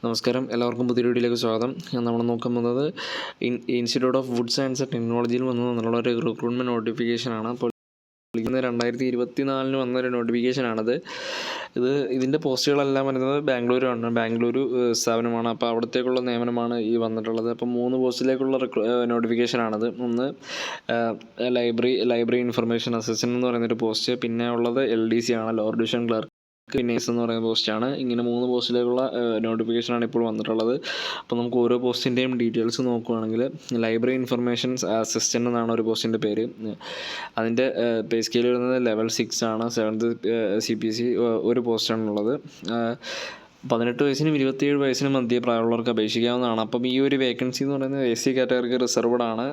നമസ്കാരം, എല്ലാവർക്കും പുതിയ വീഡിയോയിലേക്ക് സ്വാഗതം. നമ്മൾ നോക്കാൻ പോകുന്നത് institute of wood science and ടെക്നോളജിയിൽ വന്നുള്ള ഒരു റിക്രൂട്ട്മെൻറ്റ് നോട്ടിഫിക്കേഷനാണ്. അപ്പോൾ 2024 വന്നൊരു നോട്ടിഫിക്കേഷനാണത്. ഇതിൻ്റെ പോസ്റ്റുകളെല്ലാം വരുന്നത് ബാംഗ്ലൂരു സ്ഥാപനമാണ്. അപ്പോൾ അവിടത്തേക്കുള്ള നിയമനമാണ് ഈ വന്നിട്ടുള്ളത്. അപ്പോൾ 3 പോസ്റ്റിലേക്കുള്ള നോട്ടിഫിക്കേഷനാണത്. ഒന്ന് ലൈബ്രറി ഇൻഫർമേഷൻ അസിസ്റ്റൻ്റ് എന്ന് പറയുന്നൊരു പോസ്റ്റ്, പിന്നെ ഉള്ളത് LDC ആണ്, ലോവർ ഡിവിഷൻ ക്ലർക്ക് നേഴ്സ് എന്ന് പറയുന്ന പോസ്റ്റാണ്. ഇങ്ങനെ 3 പോസ്റ്റിലേക്കുള്ള നോട്ടിഫിക്കേഷനാണ് ഇപ്പോൾ വന്നിട്ടുള്ളത്. അപ്പോൾ നമുക്ക് ഓരോ പോസ്റ്റിൻ്റെയും ഡീറ്റെയിൽസ് നോക്കുകയാണെങ്കിൽ, ലൈബ്രറി ഇൻഫർമേഷൻ അസിസ്റ്റൻ്റ് എന്നാണ് ഒരു പോസ്റ്റിൻ്റെ പേര്. അതിൻ്റെ പേ സ്കെയിൽ വരുന്നത് ലെവൽ 6 ആണ്. 7th CPC ഒരു പോസ്റ്റാണുള്ളത്. 18 വയസ്സിനും 27 വയസ്സിനും മധ്യേ പ്രായമുള്ളവർക്ക് അപേക്ഷിക്കാവുന്നതാണ്. അപ്പം ഈ ഒരു വേക്കൻസി എന്ന് പറയുന്നത് SC കാറ്റഗറിക്ക് റിസർവ്ഡ് ആണ്.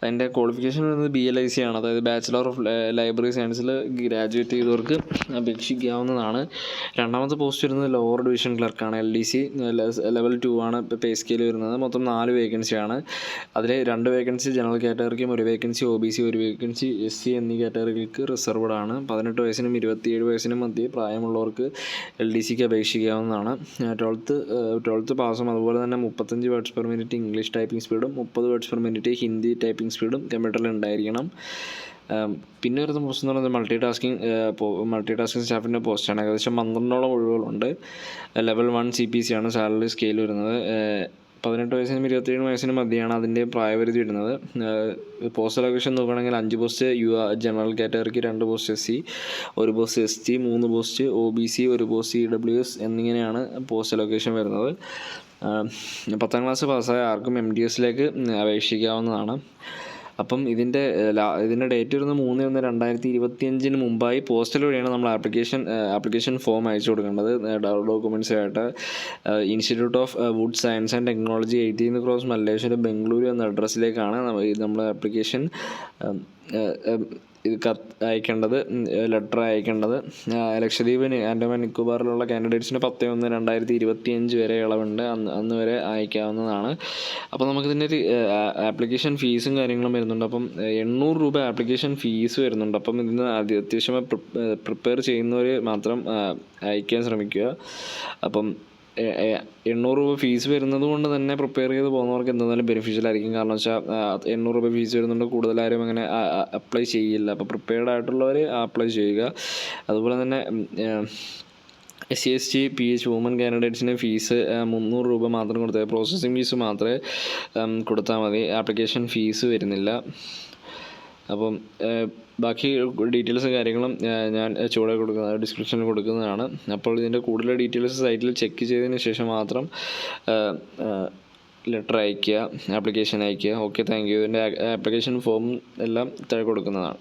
അതിൻ്റെ ക്വാളിഫിക്കേഷൻ വരുന്നത് BLIC ആണ്, അതായത് ബാച്ചിലർ ഓഫ് ലൈബ്രറി സയൻസിൽ ഗ്രാജുവേറ്റ് ചെയ്തവർക്ക് അപേക്ഷിക്കാവുന്നതാണ്. രണ്ടാമത്തെ പോസ്റ്റ് വരുന്നത് ലോവർ ഡിവിഷൻ ക്ലർക്കാണ്, LDC ലെവൽ 2 ആണ് പേ സ്കെയിൽ വരുന്നത്. മൊത്തം 4 വേക്കൻസിയാണ്. അതിൽ 2 വേക്കൻസി ജനറൽ കാറ്റഗറിക്കും, 1 വേക്കൻസി OBC, 1 വേക്കൻസി SC എന്നീ കാറ്റഗറികൾക്ക് റിസർവ്ഡ് ആണ്. 18 വയസ്സിനും 27 വയസ്സിനും മധ്യേ പ്രായമുള്ളവർക്ക് LDCക്ക് അപേക്ഷിക്കാവുന്നതാണ്. 12th പാസും, അതുപോലെ തന്നെ 35 words per minute English typing സ്പീഡും 30 words per minute Hindi typing സ്പീഡും കമ്പ്യൂട്ടറിൽ ഉണ്ടായിരിക്കണം. പിന്നെ വരുന്ന പോസ്റ്റ് എന്ന് പറയുന്നത് മൾട്ടി ടാസ്കിംഗ് സ്റ്റാഫിൻ്റെ പോസ്റ്റാണ്. ഏകദേശം 12ഓളം ഒഴിവുകളുണ്ട്. ലെവൽ 1 CPC ആണ് സാലറി സ്കെയിൽ വരുന്നത്. 18 വയസ്സിനും 27 വയസ്സിനും മധ്യയാണ് അതിൻ്റെ പ്രായപരിധി വരുന്നത്. പോസ്റ്റ് അലോക്കേഷൻ നോക്കുകയാണെങ്കിൽ 5 പോസ്റ്റ് ജനറൽ കാറ്റഗറിക്ക്, 2 post SC, 1 post ST, 3 post OBC, 1 post EWS എന്നിങ്ങനെയാണ് പോസ്റ്റ് അലോക്കേഷൻ വരുന്നത്. 10ാം ക്ലാസ് പാസ്സായ ആർക്കും MDSലേക്ക് അപേക്ഷിക്കാവുന്നതാണ്. അപ്പം ഇതിൻ്റെ ഡേറ്റ് വരുന്നത് 3/1/2025 മുമ്പായി പോസ്റ്റൽ വഴിയാണ് നമ്മൾ ആപ്ലിക്കേഷൻ ഫോം അയച്ചു കൊടുക്കേണ്ടത്. ഡോക്യുമെൻറ്റ്സ് ആയിട്ട് institute of wood science and technology 18 cross Malleswaram, Bengaluru എന്ന അഡ്രസ്സിലേക്കാണ് നമ്മൾ ആപ്ലിക്കേഷൻ അയക്കേണ്ടത്, ലെറ്റർ അയക്കേണ്ടത്. ലക്ഷദ്വീപ്, ആൻഡമാൻ നിക്കോബാറിലുള്ള കാൻഡിഡേറ്റ്സിന് 10/1/2025 വരെ ഇളവുണ്ട്. അന്ന് വരെ അയക്കാവുന്നതാണ്. അപ്പോൾ നമുക്കിതിൻ്റെ ഒരു ആപ്ലിക്കേഷൻ ഫീസും കാര്യങ്ങളും വരുന്നുണ്ട്. അപ്പം 800 രൂപ ആപ്ലിക്കേഷൻ ഫീസ് വരുന്നുണ്ട്. അപ്പം ഇതിന് അത്യാവശ്യമായി പ്രിപ്പയർ ചെയ്യുന്നവർ മാത്രം അയക്കാൻ ശ്രമിക്കുക. അപ്പം 800 രൂപ ഫീസ് വരുന്നത് കൊണ്ട് തന്നെ പ്രിപ്പയർ ചെയ്ത് പോകുന്നവർക്ക് എന്തായാലും ബെനിഫിഷ്യൽ ആയിരിക്കും. കാരണം വെച്ചാൽ 800 രൂപ ഫീസ് വരുന്നുണ്ട്, കൂടുതലാരും അങ്ങനെ അപ്ലൈ ചെയ്യില്ല. അപ്പോൾ പ്രിപ്പയർഡ് ആയിട്ടുള്ളവർ അപ്ലൈ ചെയ്യുക. അതുപോലെ തന്നെ SC ST PH വുമൻ കാൻഡിഡേറ്റ്സിന് ഫീസ് 300 രൂപ മാത്രം കൊടുത്താൽ, പ്രോസസ്സിംഗ് ഫീസ് മാത്രമേ കൊടുത്താൽ മതി, ആപ്ലിക്കേഷൻ ഫീസ് വരുന്നില്ല. അപ്പം ബാക്കി ഡീറ്റെയിൽസും കാര്യങ്ങളും ഞാൻ ഡിസ്ക്രിപ്ഷനിൽ കൊടുക്കുന്നതാണ്. അപ്പോൾ ഇതിൻ്റെ കൂടുതൽ ഡീറ്റെയിൽസ് സൈറ്റിൽ ചെക്ക് ചെയ്തതിന് ശേഷം മാത്രം ലെറ്റർ അയയ്ക്കുക, ആപ്ലിക്കേഷൻ അയയ്ക്കുക. Okay, thank you. ഇതിൻ്റെ ആപ്ലിക്കേഷൻ ഫോം എല്ലാം താഴെ കൊടുക്കുന്നതാണ്.